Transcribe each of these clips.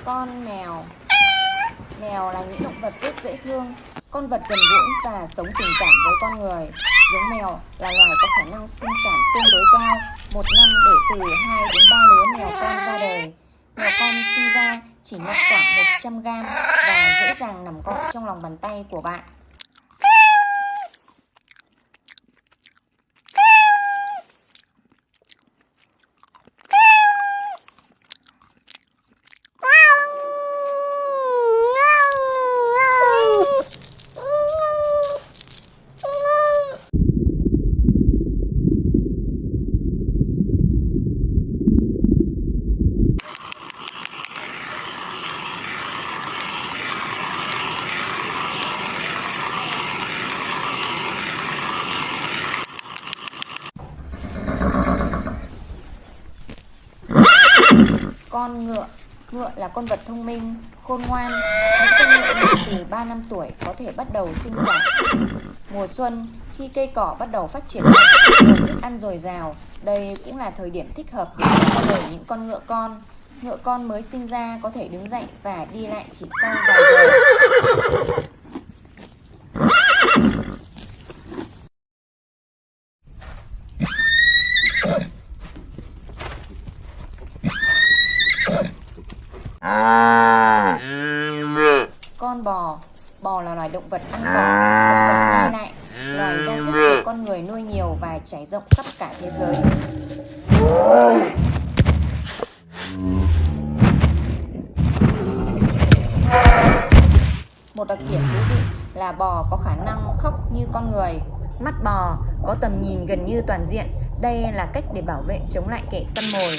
Con mèo. Mèo là những động vật rất dễ thương, con vật gần gũi và sống tình cảm với con người. Giống mèo là loài có khả năng sinh sản tương đối cao, một năm để từ 2 đến 3 lứa mèo con ra đời. Mèo con sinh ra chỉ nặng khoảng 100 gram và dễ dàng nằm gọn trong lòng bàn tay của bạn. Con ngựa. Ngựa là con vật thông minh, khôn ngoan. Những con ngựa nhỏ từ 3 năm tuổi có thể bắt đầu sinh sản. Mùa xuân, khi cây cỏ bắt đầu phát triển mạnh, nguồn thức ăn dồi dào, đây cũng là thời điểm thích hợp để ra đời những con ngựa con. Ngựa con mới sinh ra có thể đứng dậy và đi lại chỉ sau vài giờ. Con bò. Bò là loài động vật ăn cỏ, động vật nhai lại, loài gia súc được con người nuôi nhiều và trải rộng khắp cả thế giới. Một đặc điểm thú vị là bò có khả năng khóc như con người. Mắt bò có tầm nhìn gần như toàn diện. Đây là cách để bảo vệ chống lại kẻ săn mồi.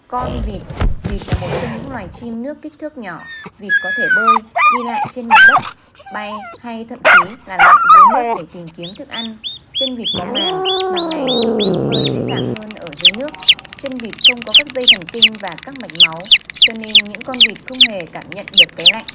Con vịt. Vịt là một trong những loài chim nước kích thước nhỏ. Vịt có thể bơi, đi lại trên mặt đất, bay hay thậm chí là lặn dưới nước để tìm kiếm thức ăn. Chân vịt có màng này giúp chúng bơi dễ dàng hơn ở dưới nước. Chân vịt không có các dây thần kinh và các mạch máu, cho nên những con vịt không hề cảm nhận được cái lạnh.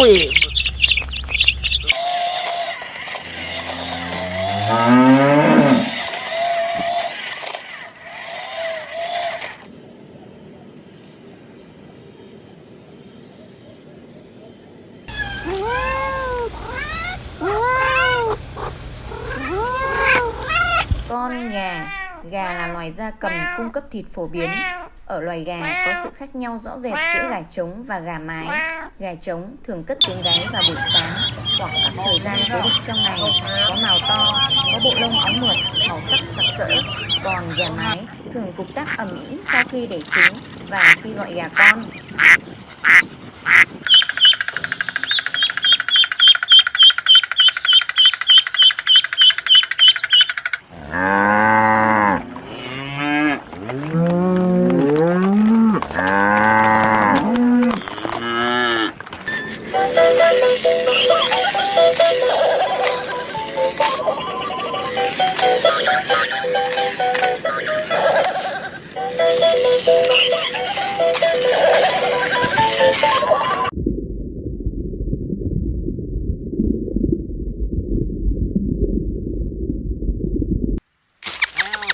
Ui. Con gà. Gà là loài gia cầm cung cấp thịt phổ biến. Ở loài gà có sự khác nhau rõ rệt giữa gà trống và gà mái. Gà trống thường cất tiếng gáy vào buổi sáng hoặc các thời gian cố định trong ngày, có mào to, có bộ lông óng mượt, màu sắc sặc sỡ. Còn gà mái thường cục tác ầm ĩ sau khi đẻ trứng và khi gọi gà con.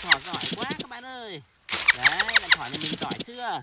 Thỏ giỏi quá các bạn ơi. Đấy, bạn thỏ nhà mình giỏi chưa?